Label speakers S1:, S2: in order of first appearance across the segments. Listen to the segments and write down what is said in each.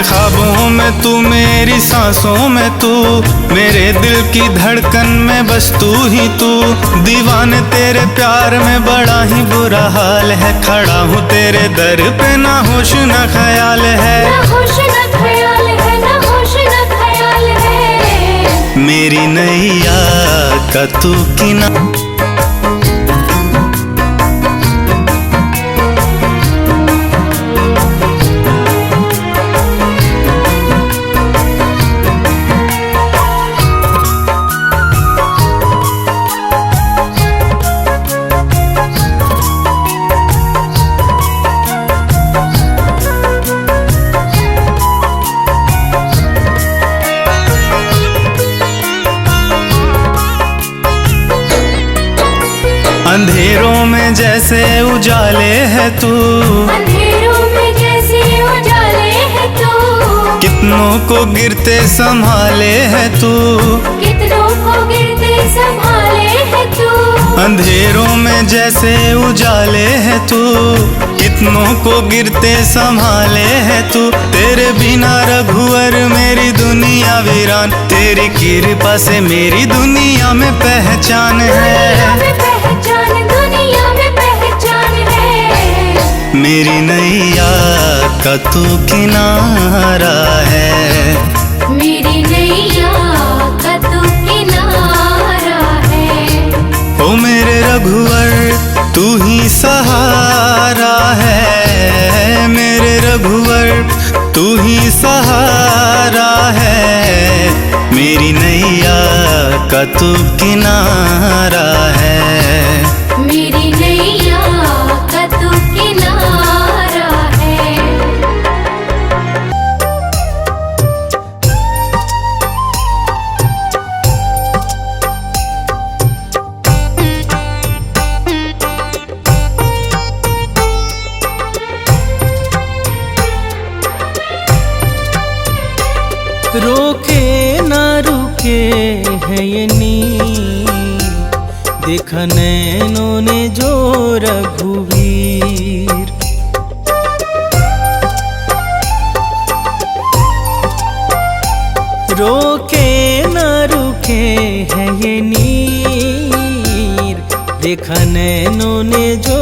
S1: ख्वाबों में तू, मेरी सांसों में तू, मेरे दिल की धड़कन में बस तू ही तू। दीवाने तेरे प्यार में बड़ा ही बुरा हाल है, खड़ा हूँ तेरे दर पे ना होश ना ख्याल है,
S2: ना होश ना ख्याल है, ना होश ना ख्याल है।
S1: मेरी नैया का तू किनारा। अंधेरों में जैसे उजाले है तू,
S2: अंधेरों में जैसे उजाले है तू,
S1: कितनों को गिरते संभाले है तू,
S2: कितनों को गिरते संभाले है तू।
S1: अंधेरों में जैसे उजाले है तू, कितनों को गिरते संभाले है तू। तेरे बिना रघुवर मेरी दुनिया वीरान, तेरी कृपा से मेरी दुनिया में पहचान है,
S2: दुनिया में पहचान है।
S1: मेरी नैया का तू किनारा है,
S2: मेरी नैया का तू किनारा है।
S1: ओ मेरे रघुवर तू ही सहारा है, मेरे रघुवर तू ही सहारा है, मेरी नैया का तू किनारा है,
S2: मेरी नैया का तू किनारा है।
S3: रोके ना रुके है ये नींद, देखा नैनों ने जो रघुवीर। रोके ना रुके है ये नीर, देखा नैनों ने जो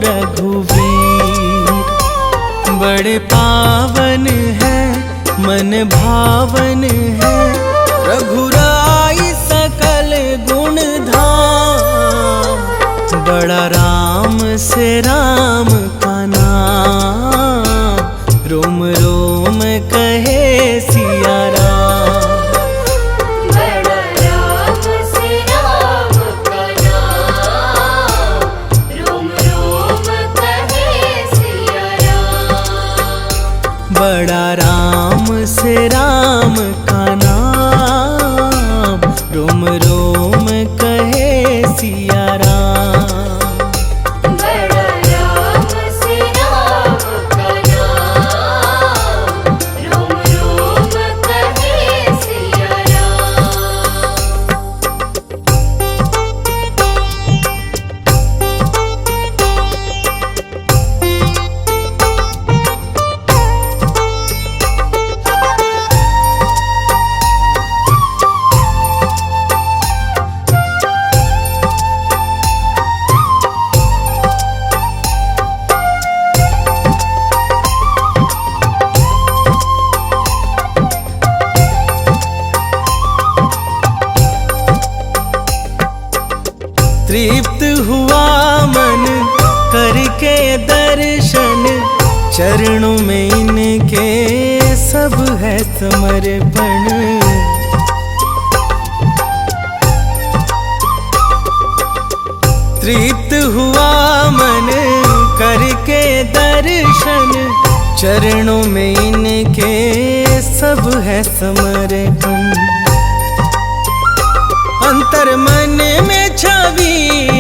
S3: रघुवीर। बड़े पावन है मन भावन है, रघुराई सकल गुण धाम। बड़ा राम से राम का नाम, रोम रोम कहे सिया राम।
S2: बड़ा राम से राम का नाम, रोम रोम कहे सिया राम।
S3: बड़ा राम से राम का नाम, रोम रोम कहे सिया राम।
S2: बड़ा राम से राम का नाम, रोम रोम कहे सिया राम।
S3: तृप्त हुआ मन करके दर्शन, चरणों में इनके सब है समर्पण। तृप्त हुआ मन करके दर्शन, चरणों में इनके सब है समर्पण। अंतर मन में छवि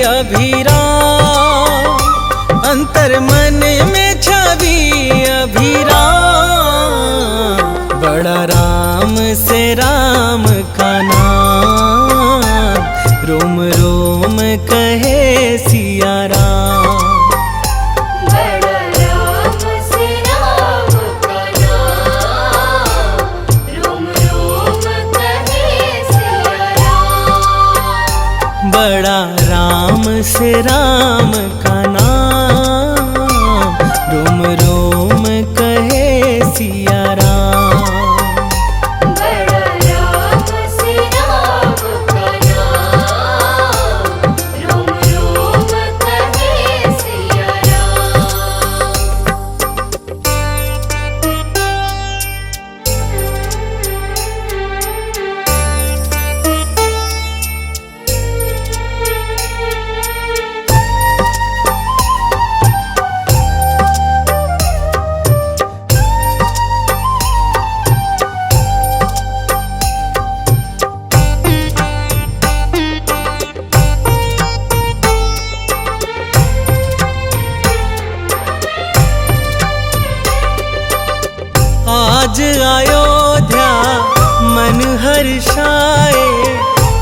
S3: अभिराम, अंतर मन में छवि अभिराम। बड़ा राम से राम का नाम, रोम रोम कहे सिया राम।
S2: बड़ा राम से राम का नाम,
S3: बड़ा राम से राम का नाम, रोम रोम कहे सिया राम।
S2: बड़ा राम से राम का नाम, रोम रोम कहे सिया राम।
S3: आज अयोध्या मन हर्षाए,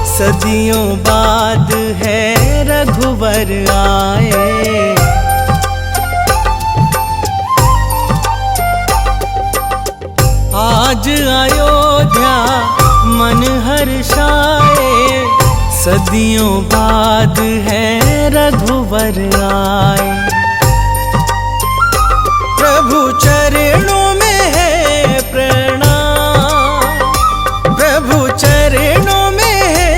S3: सदियों बाद है रघुवर आए। आज अयोध्या मन हर्षाए, सदियों बाद है रघुवर आए। प्रभु चरणों में है प्रणाम, प्रभु चरणों में है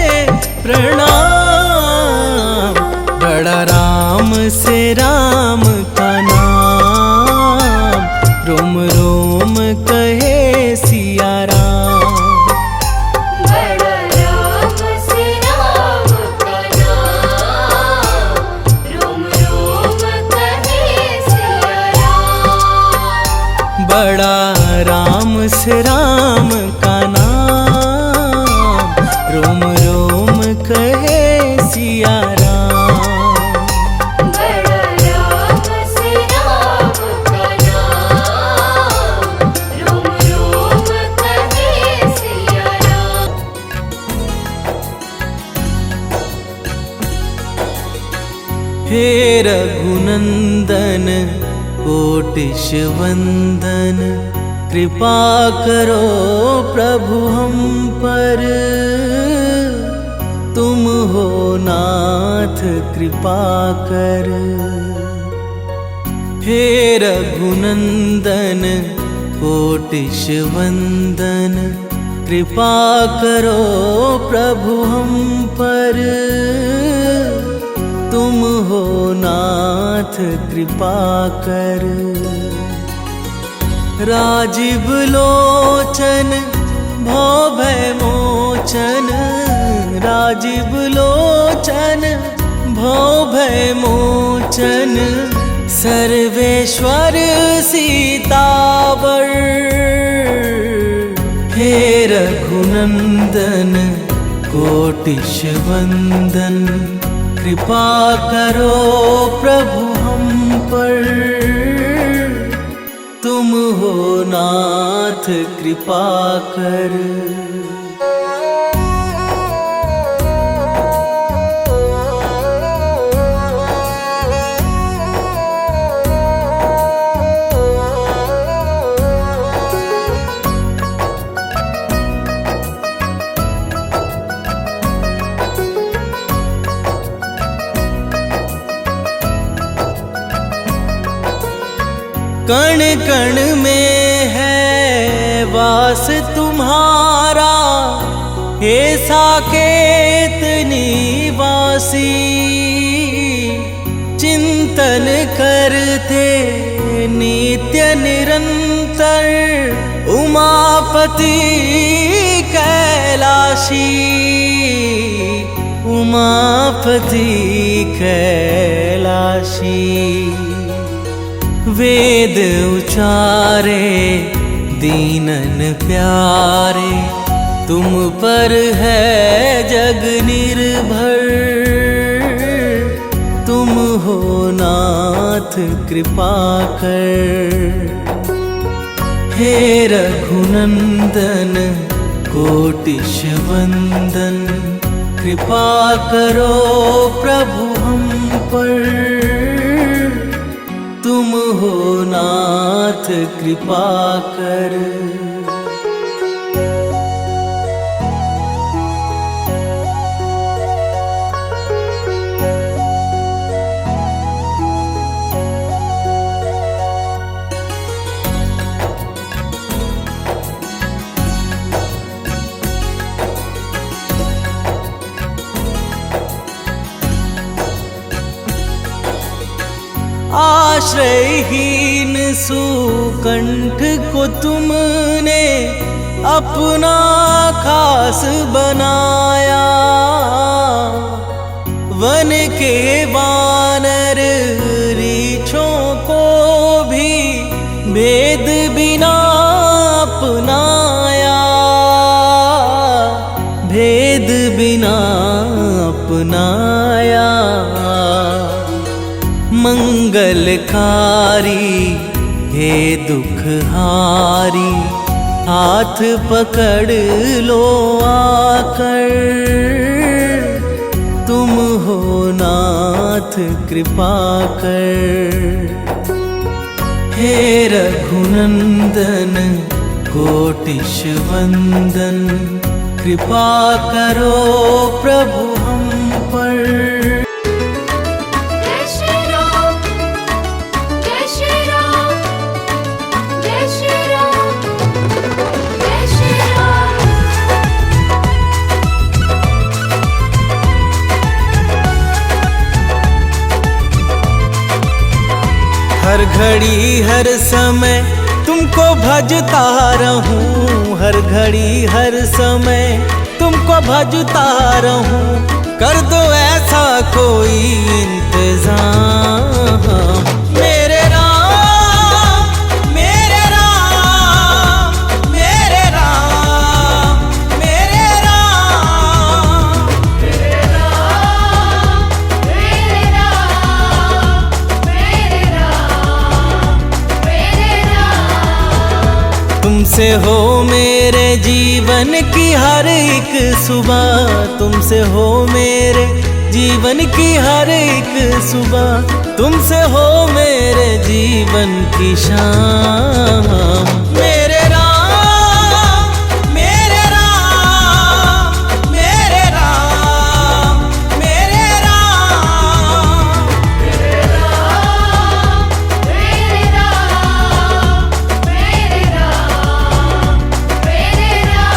S3: प्रणाम। बड़ा राम से राम का नाम, रोम रोम कहे सिया राम।
S2: बड़ा राम से राम का नाम, रोम रोम कहे सिया राम।
S3: बड़ा राम से राम का नाम, रोम रोम कहे सिया राम।
S2: बड़ा राम से राम का नाम, रोम रोम कहे सिया राम।
S3: हे रघुनंदन कोटिश वंदन, कृपा करो प्रभु हम पर। तुम हो नाथ कृपा कर। हे रघुनंदन कोटिश वंदन, कृपा करो प्रभु हम पर। तुम हो नाथ कृपा कर। राजीव लोचन भव भय मोचन, राजीव लोचन भव भय मोचन। सर्वेश्वर सीतावर, हे रघुनंदन कोटिश वंदन, कृपा करो प्रभु हम पर। तुम हो नाथ कृपा कर। कण कण में है वास तुम्हारा, हे साकेत निवासी। चिंतन करते नित्य निरंतर, उमापति कैलाशी, उमापति कैलाशी। वेद उचारे दीनन प्यारे, तुम पर है जग निर्भर। तुम हो नाथ कृपा कर। हे रघुनंदन कोटिश वंदन, कृपा करो प्रभु हम पर। तुम हो नाथ कृपा कर। आश्रयहीन सुकंठ को तुमने अपना खास बनाया। वन के वानर रीछों को भी भेद बिना अपनाया, भेद बिना अपनाया। मंगलकारी हे दुखहारी, हाथ पकड़ लो आकर, तुम हो नाथ कृपा कर। हे रघुनंदन कोटिश वंदन, कृपा करो प्रभु हम पर।
S2: जय श्री राम, जय श्री राम, जय श्री राम, जय श्री राम।
S3: हर घड़ी हर समय तुमको भजता रहूं, हर घड़ी हर समय तुमको भजता रहूं। कर दो ऐसा कोई इंतजाम। मेरे राम, मेरे राम, मेरे राम, मेरे राम।
S2: मेरे राम, मेरे राम, मेरे राम, मेरे राम।
S3: तुमसे हो मेरे जीवन की हर एक सुबह, तुमसे हो मेरे जीवन की हर एक सुबह, तुमसे हो मेरे जीवन की शाम। मेरे राम, मेरे राम, मेरे राम, मेरे राम।
S2: मेरे राम, मेरे राम, मेरे राम, मेरे राम।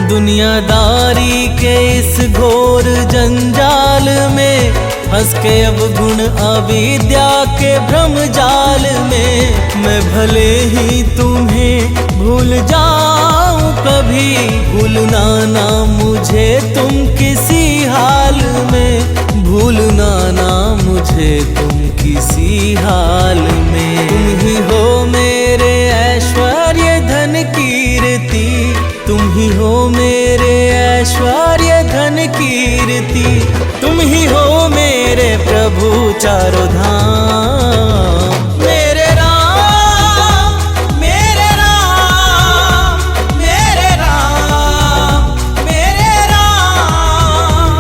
S3: दुनियादारी के इस घोर जंजाल में फंस के अब गुण अविद्या के भ्रम जाल में, मैं भले ही तुम्हें भूल जाऊं कभी, भूलना ना मुझे तुम किसी हाल में, भूलना ना मुझे तुम किसी हाल में। तुम ही हो मेरे ऐश्वर्य धन कीर्ति, तुम ही हो मेरे ऐश्वर्य धन कीर्ति, तुम ही हो मेरे प्रभु चारों धाम। मेरे राम, मेरे राम, मेरे राम, मेरे राम।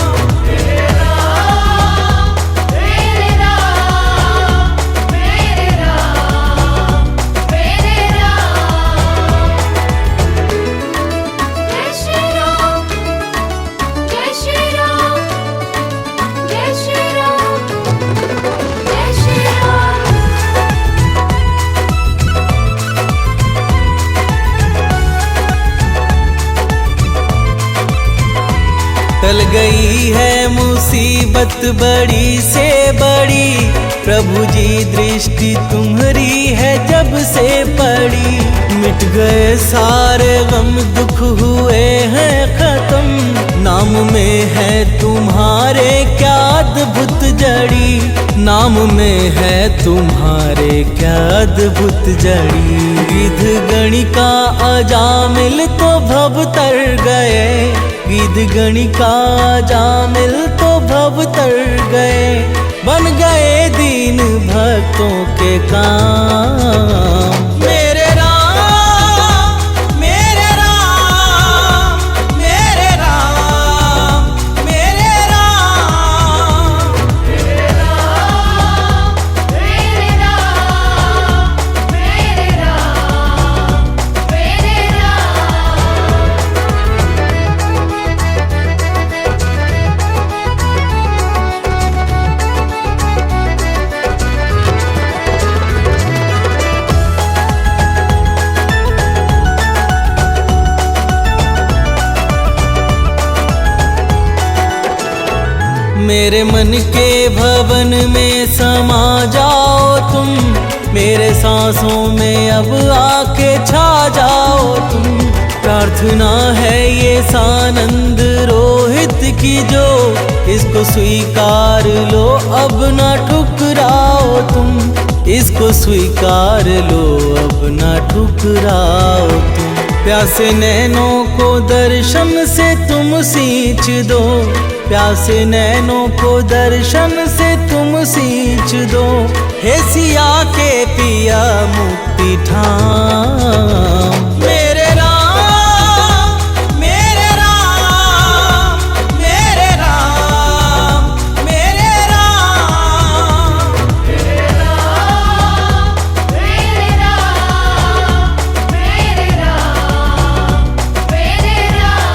S2: मेरे राम, मेरे राम, मेरे राम, मेरे राम। जय श्री राम, जय श्री राम, जय श्री राम, जय श्री राम।
S3: टल गई है मुसीबत बड़ी से बड़ी, प्रभु जी दृष्टि तुम्हारी है जब से पड़ी। मिट गए सारे गम दुख हुए हैं खत्म, नाम में है तुम्हारे क्या अद्भुत जड़ी, नाम में है तुम्हारे क्या अद्भुत जड़ी। गिद्ध गणिका अजामिल तो भव तर गए, गिद्ध गणिका अजामिल तो भव तर गए, बन गए दीन भक्तों के काम। मेरे राम, मेरे राम, मेरे राम, मेरे राम।
S2: मेरे राम, मेरे राम, मेरे राम, मेरे राम।
S3: मेरे मन के भवन में समा जाओ तुम, मेरे सांसों में अब आके छा जाओ तुम। प्रार्थना है ये सानंद रोहित की जो, इसको स्वीकार लो अब ना ठुकराओ तुम, इसको स्वीकार लो अब ना ठुकराओ तुम। प्यासे नैनों को दर्शन से तुम सींच दो, प्यासे नैनों को दर्शन से तुम सींच दो। हे सिया के पिया मुक्ति ठाम, मेरे राम मेरे राम मेरे राम मेरे राम।
S2: मेरे राम मेरे राम मेरे राम मेरे राम।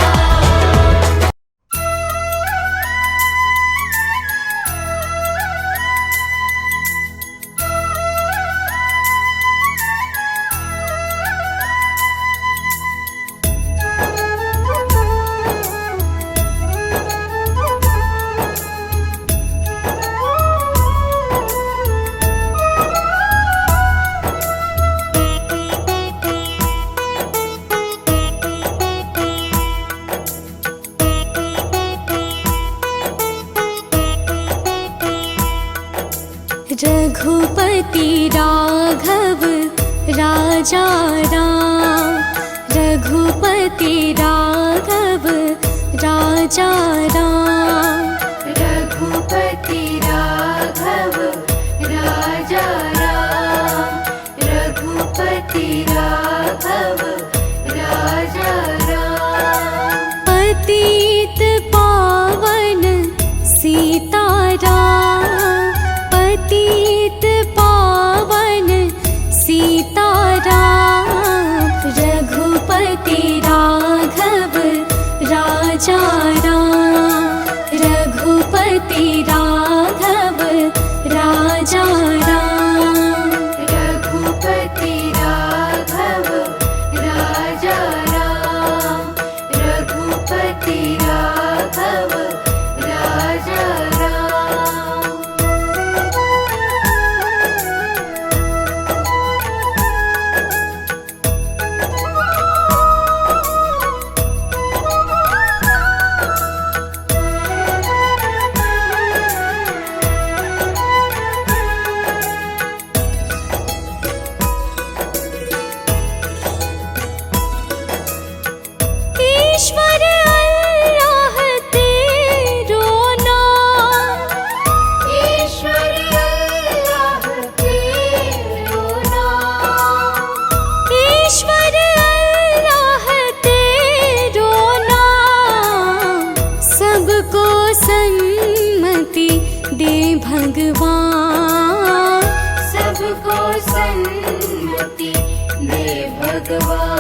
S2: रघुपति राघव राजा राम, रघुपति राघव राजा राम। रघुपति राघव राजा राम, रघुपति राघव राजा राम। पतित पावन सीताराम, पतित पावन सीताराम। रघुपति राघव राजा राम, रघुपति राघव राजा राम। रघुपति राघव राजा राम, रघुपति राघव राजा राम। ईश्वर अल्लाह तेरो नाम, ईश्वर अल्लाह तेरो नाम। ईश्वर अल्लाह तेरो नाम, सबको सन्मति दे भगवान, सबको सन्मति दे भगवान,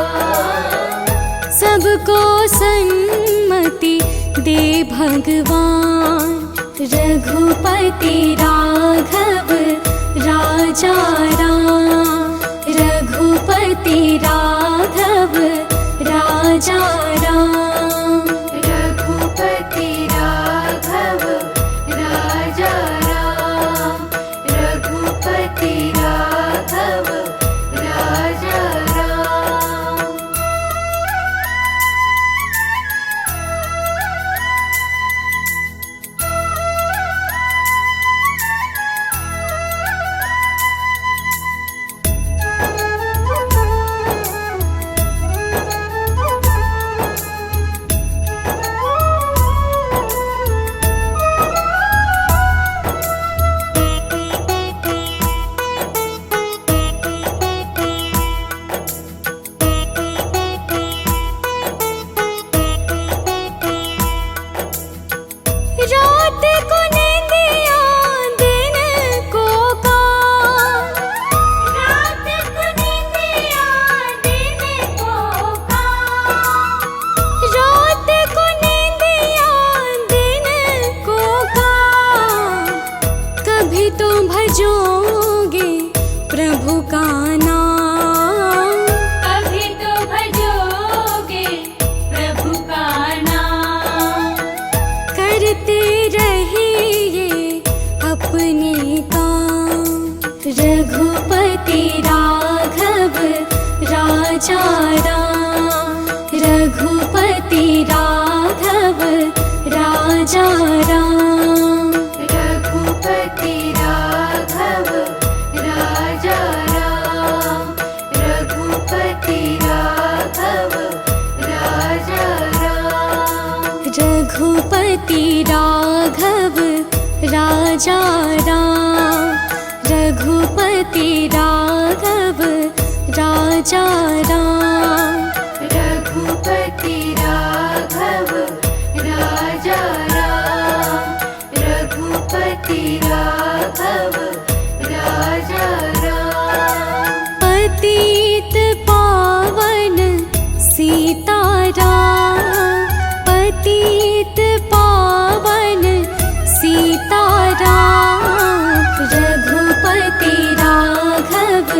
S2: सबको सन्मति दे भगवान। रघुपति राघव राजा राम, रघुपति राघव राजा राम। रघुपति राघव राजा राम, रघुपति राघव राजा राम। रात को नींदिया दिन को काम, रात को नींदिया दिन को काम। रात को नींदिया दिन को काम, कभी तो भजोगे प्रभु का नाम, कभी तो भजोगे प्रभु का नाम। करते रहे रघुपति राघव राजा राम, रघुपति राघव राजा राम, रघुपति राघव राजा राम, रघुपति राघव राजा राम, रघुपति राघव राजा राम, रघुपति राघव राजा राम, रघुपति राघव राजा राम, रघुपति राघव राजा राम। पतित पावन सीताराम, पतित पावन सीताराम, रघुपति राघव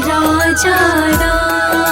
S2: राजा राम,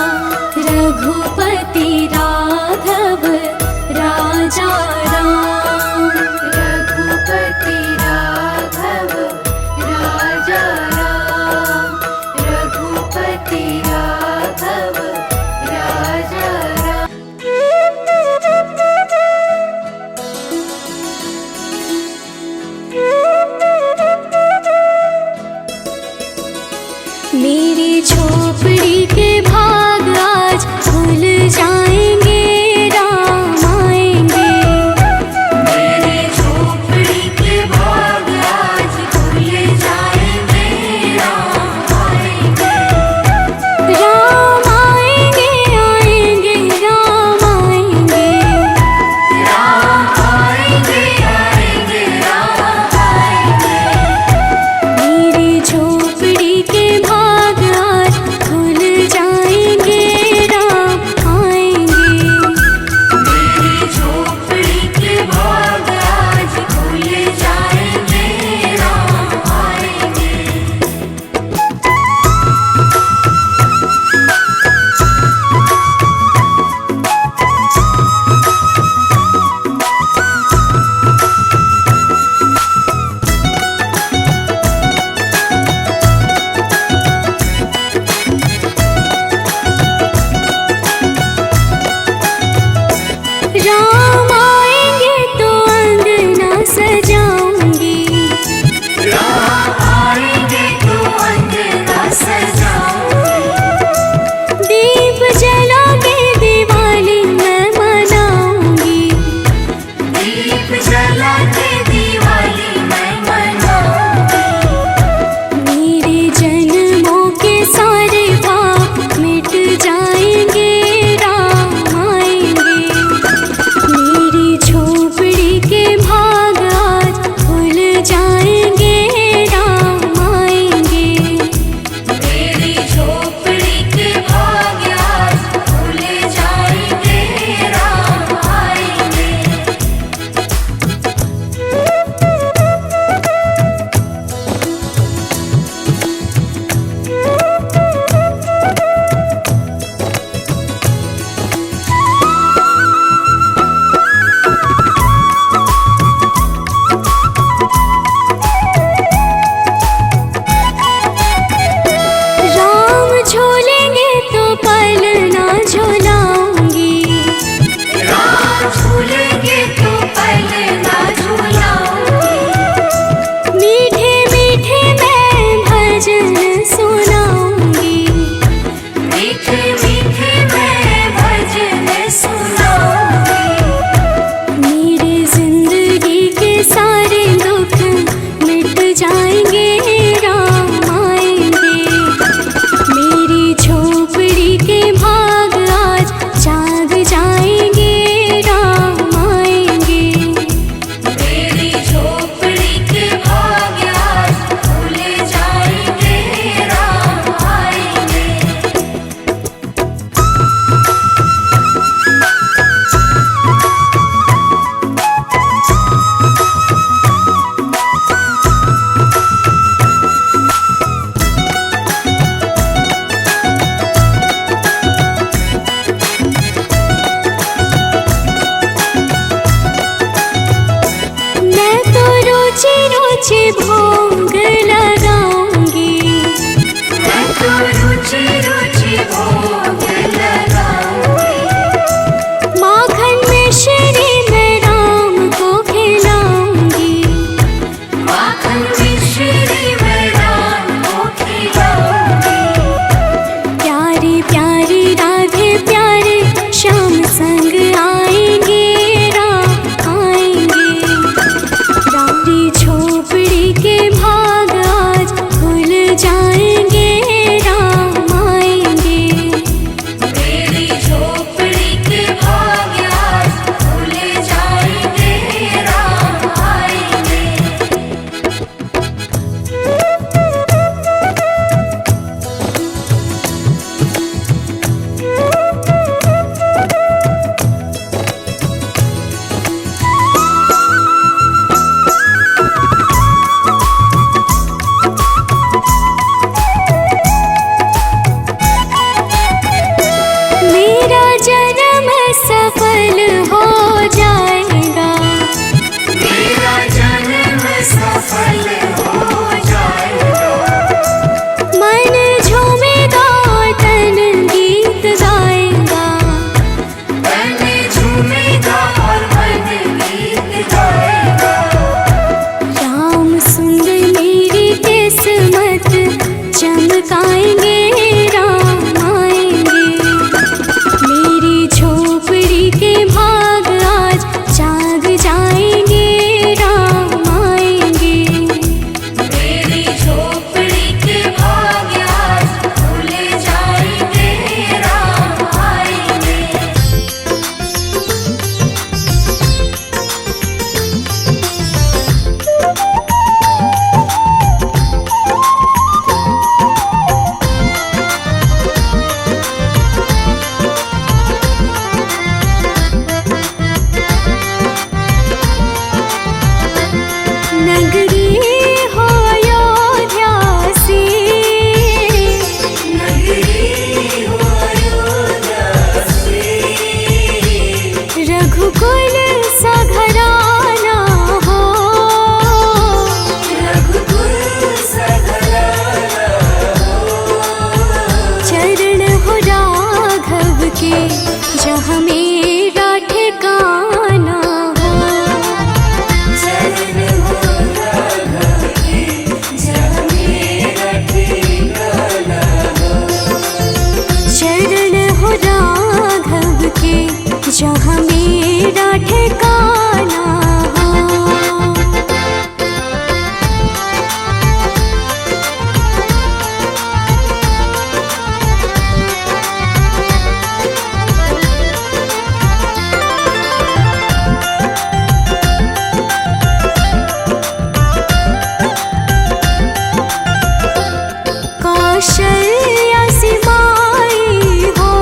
S2: कौशल्या सी माई हो,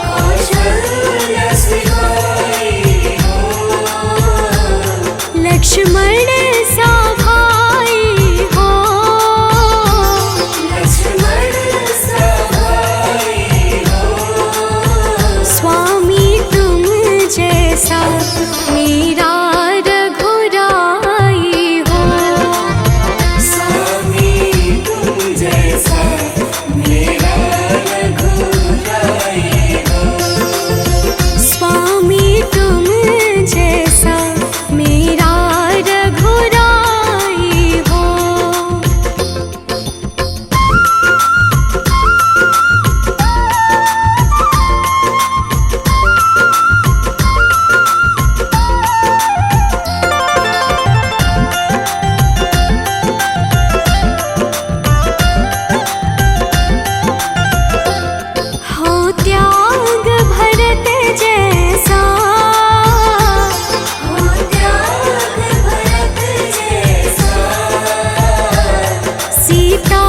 S2: कौशल्या सी माई हो, लक्ष्मण सा भाई हो, लक्ष्मण सा भाई हो, स्वामी तुम जैसा मेरा रघुराई हो, स्वामी तुम जैसा मेरा रघुराई हो, स्वामी तुम जैसा मेरा रघुराई हो। हो त्याग भरत जैसा, हो त्याग भरत जैसा, सीता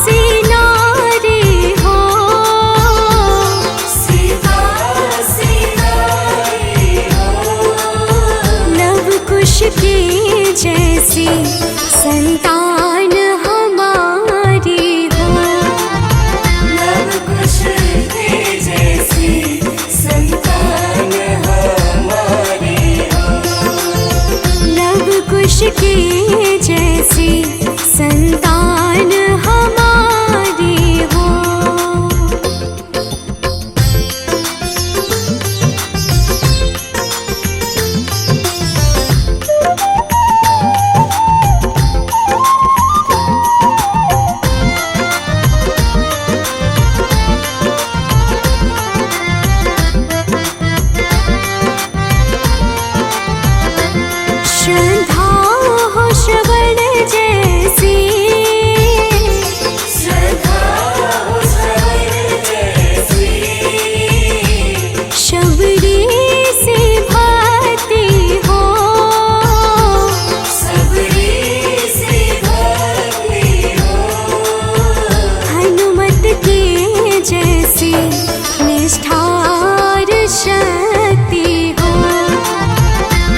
S2: सी नारी हो, सीता सी नारी हो, लव कुश की जैसी संतान हमारी हो, लव कुश की जैसी संतान हमारी हो, लव कुश की जैसी संतान हमारी हो। श्रद्धा हो श्रवण जैसी, श्रद्धा हो श्रवण जैसी, शबरी से भक्ति हो, शबरी से भक्ति हो, हनुमत की जैसी निष्ठार शक्ति हो,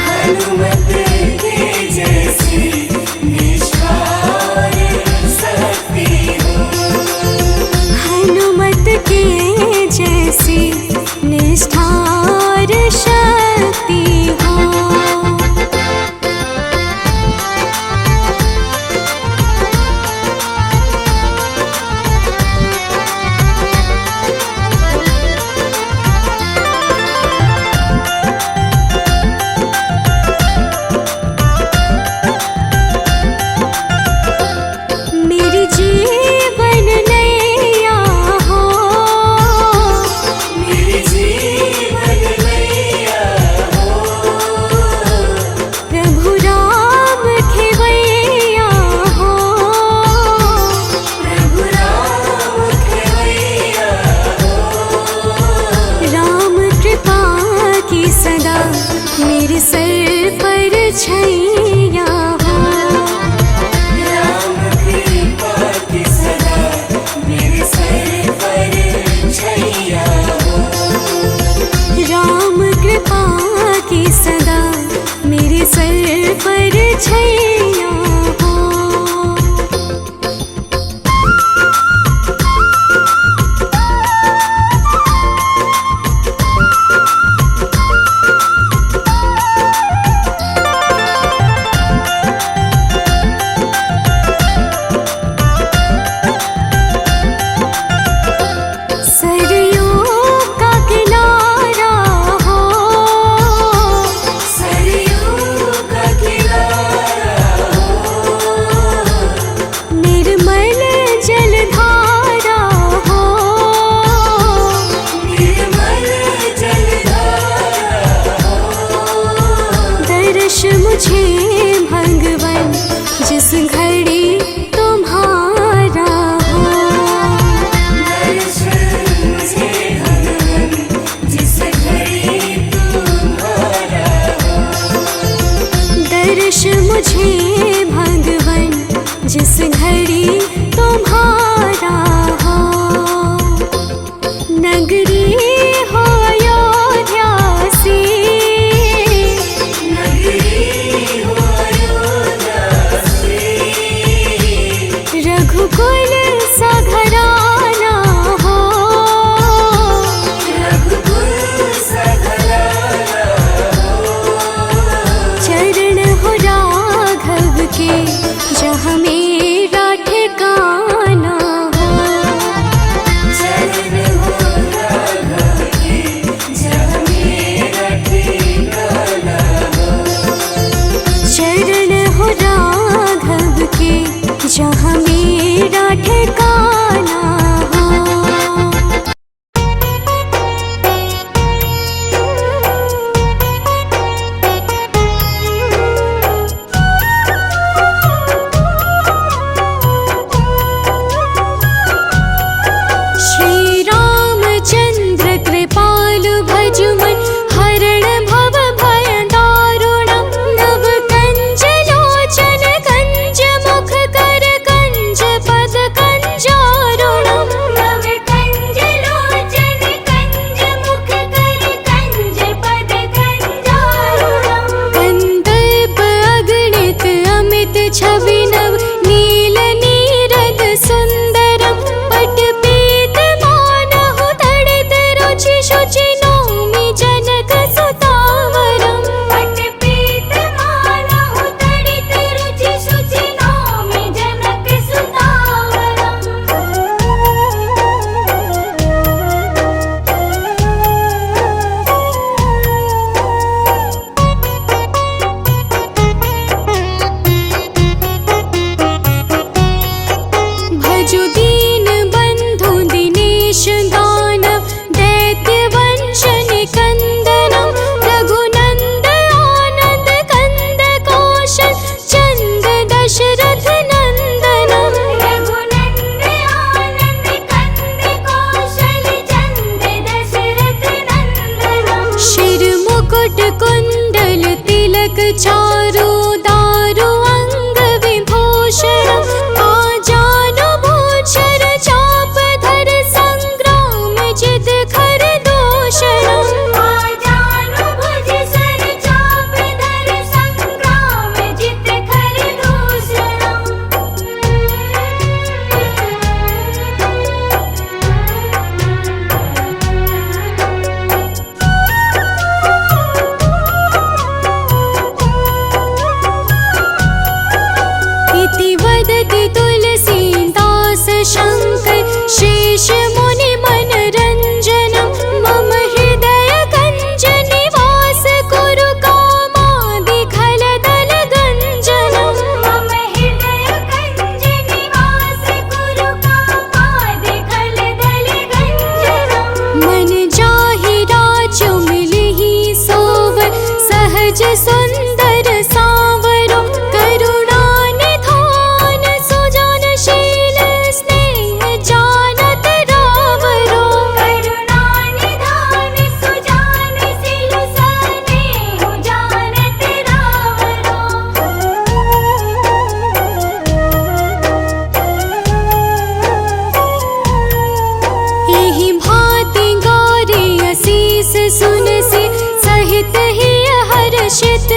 S2: हनुमत की जैसी निष्ठार शक्ति हो, हनुमत की जैसी निष्ठार शक्ति हो। मेरी जीवन नैया हो, मेरी जीवन नैया हो, प्रभु राम खेवैया हो, प्रभु राम खेवैया हो, राम कृपा की सदा मेरे सर पर छैया हो, राम कृपा की सदा मेरे सर पर छैया हो, राम कृपा की सदा मेरे सर पर छैया हो। सरयू का किनारा हो, सरयू का किनारा हो, निर्मल जलधारा हो, निर्मल जलधारा हो, दर्श मुझे भगवन जिस घड़ी तुम्हारा हो, दर्श मुझे भगवन जिस घड़ी तुम्हारा हो, दर्श मुझे भगवन जिस घड़ी तुम रघुकुल सा घराना हो, चरण हो राघव के जहाँ मेरा ठिकाना हो। चरण हो राघव के जहाँ मेरा ठिकाना हो। श्री रामचंद्र कृपालु भजुमन हरण भव भय दारुणम। नव कंज लोचन कंज मुख कर कंज पद कंजारुणम। नव कंज लोचन कंज मुख कर कंज पद कंजारुणम। कंदर्प अगणित अमित छवि नव नील नीरद सुंदरम। पट पीत मानहु तड़ित रुचि शुचि नौमि जनक सुतावरम। पट पीत मानहु तड़ित रुचि शुचि नौमि जनक सुतावरम। भजु दीन बंधु दिनेश दानव दैत्य वंशन कंदनम। रघुनंद आनंद कंद कौशल चंद दशरथ नंदनम। रघुनंद आनंद कंद कौशल चंद दशरथ नंदनम। शिर मुकुट कुंडल तिलक चारु दारु अंग विभूषणम। आजानु भूषर चाप धर संग्राम जित खर दूषणम। आजानु भुज सर चाप धर संग्राम जित खर दूषणम। इति वदति तुलसीदास शंकर शेष मुनि मनरंजनम। मम हृदय कंज निवास कुरु कामादि खलदल गंजनम। मम हृदय कंज निवास कुरु कामादि खलदल गंजनम। मन जाहि राजु मिलिहि सोवर सहज सुंदर सांवरो। करुणा निधान सुजनशील स्नेह जानत रावरो। करुणा निधान सुजनशील स्नेह जानत रावरो। एहि भांति गौरी असीस सुनसि सहित ही हर्षित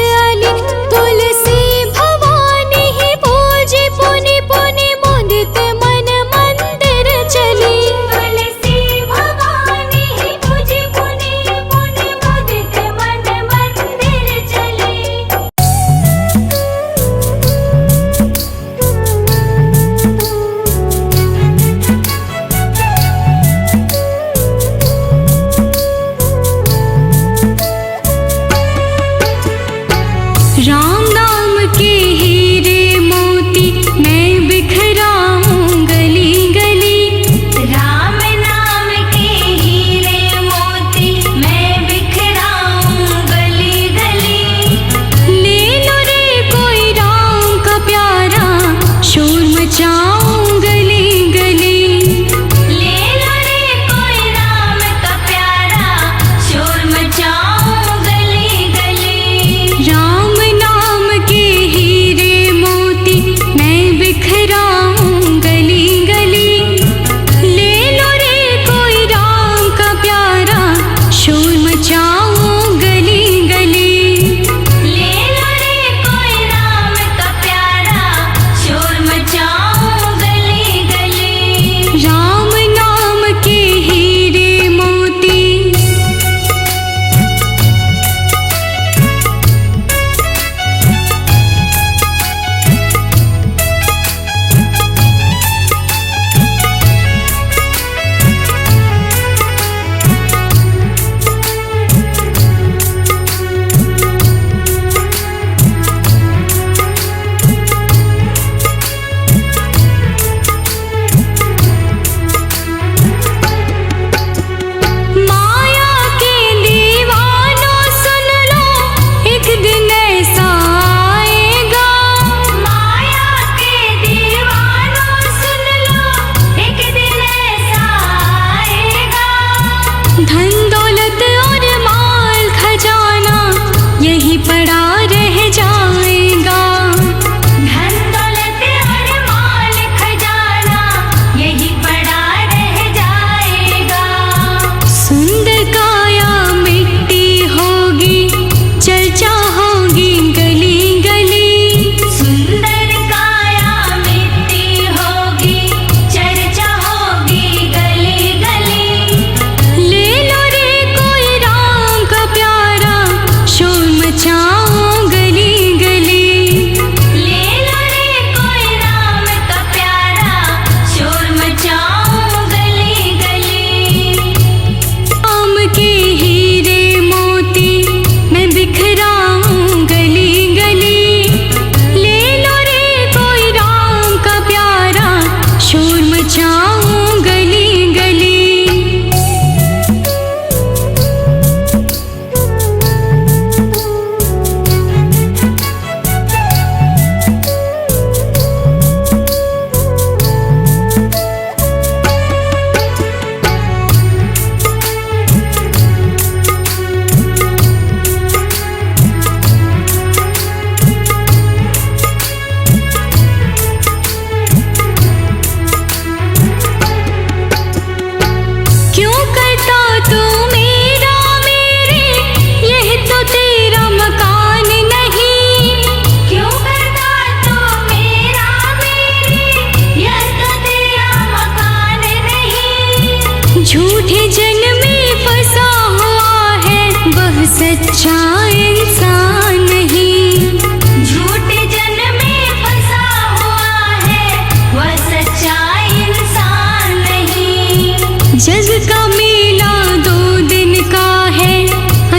S2: झूठे जन में फंसा हुआ है वह सच्चा इंसान नहीं। झूठे जन में फंसा हुआ है वह सच्चा इंसान नहीं। जग का मेला 2 दिन का है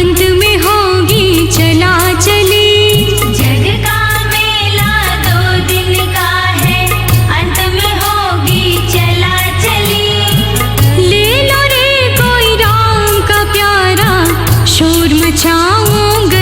S2: अंत में होगी चला चली। जग का मेला 2 दिन का है अंत में होगी चला चली। ले लो रे कोई राम का प्यारा शोर मचाऊंगा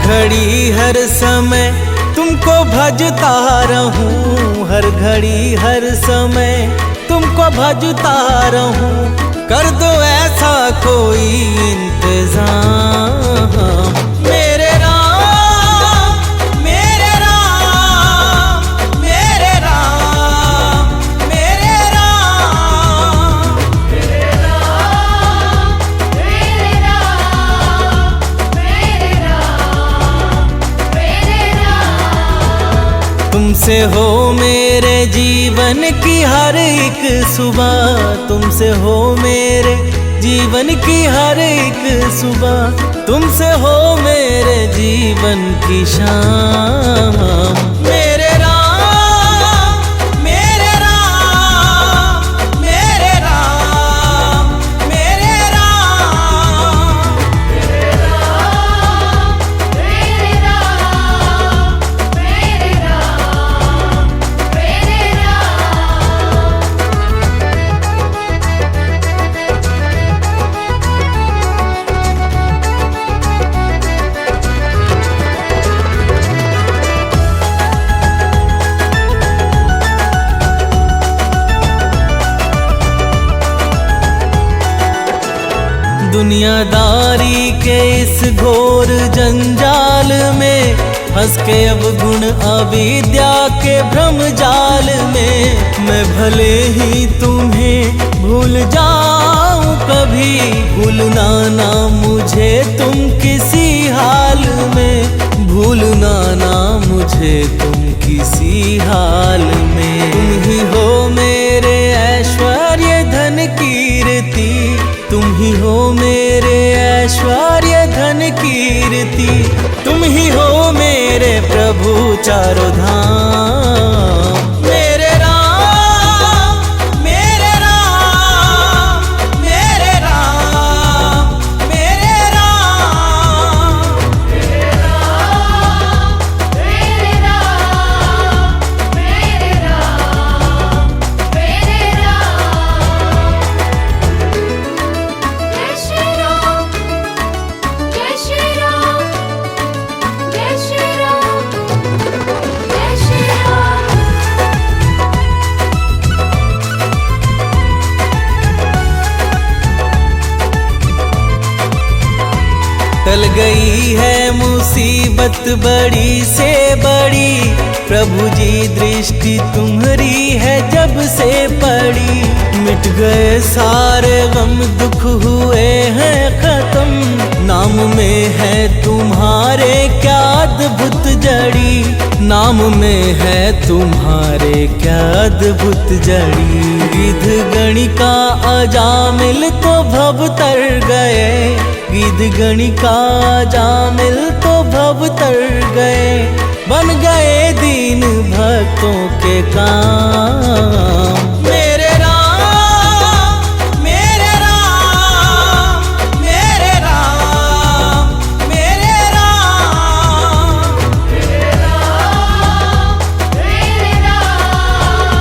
S3: घड़ी हर समय तुमको भजता रहूं, हर घड़ी हर समय तुमको भजता रहूं। कर दो ऐसा कोई इंतजाम मेरे राम, मेरे राम, मेरे राम, मेरे राम,
S2: मेरे राम, मेरे राम, मेरे राम, मेरे राम।
S3: तुमसे हो मेरे जीवन की हर एक सुबह, तुमसे हो मेरे जीवन की हर एक सुबह, तुमसे हो मेरे जीवन की शाम। मेरे राम, मेरे राम, मेरे राम, मेरे राम,
S2: मेरे राम, मेरे राम, मेरे राम, मेरे राम।
S3: दुनियादारी के इस घोर जंजाल में फंस के अब गुण अविद्या के भ्रम जाल में, मैं भले ही तुम्हें भूल जाऊं कभी, भूलना ना मुझे तुम किसी हाल में, भूलना ना मुझे तुम किसी हाल में। तुम ही हो मेरे ऐश्वर्य धन कीर्ति, तुम ही हो मेरे ऐश्वर्य धन कीर्ति, तुम ही हो मेरे प्रभु चारों धाम। मेरे राम, मेरे राम, मेरे राम, मेरे राम,
S2: मेरे राम, मेरे राम, मेरे राम, मेरे राम। जय श्री राम, जय श्री राम, जय श्री राम, जय श्री राम।
S3: टल गई है मुसीबत बड़ी से बड़ी, प्रभु जी दृष्टि तुम्हारी है जब से पड़ी। मिट गए सारे गम, दुख हुए हैं खत्म, नाम में है तुम्हारे क्या अद्भुत जड़ी, नाम में है तुम्हारे क्या अद्भुत जड़ी। गिद्ध गणिका अजामिल तो भव तर गए, गिद्ध गणिका अजामिल तो भव तर गए, बन गए दीन भक्तों के काम। मेरे राम, मेरे राम, मेरे राम, मेरे राम,
S2: मेरे राम, मेरे राम,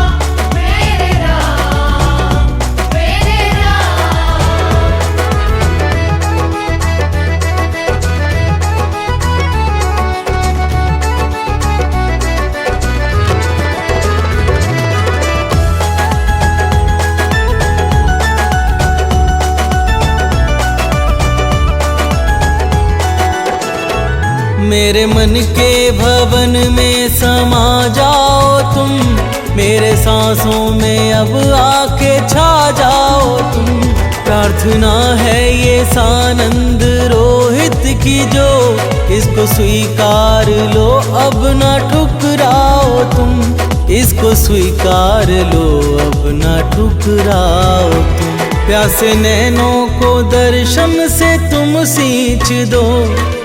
S2: मेरे राम, मेरे राम।
S3: मेरे मन के भवन में समा जाओ तुम, मेरे सांसों में अब आके छा जाओ तुम। प्रार्थना है ये सानंद रोहित की जो, इसको स्वीकार लो अब ना ठुकराओ तुम, इसको स्वीकार लो अब ना ठुकराओ तुम। प्यासे नैनों को दर्शन से तुम सींच दो,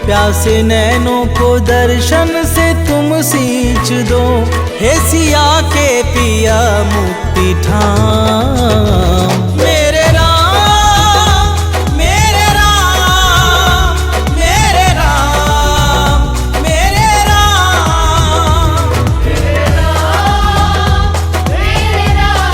S3: प्यासे नैनों को दर्शन से तुम सींच दो। हे सिया के पिया मुक्ति ठाम।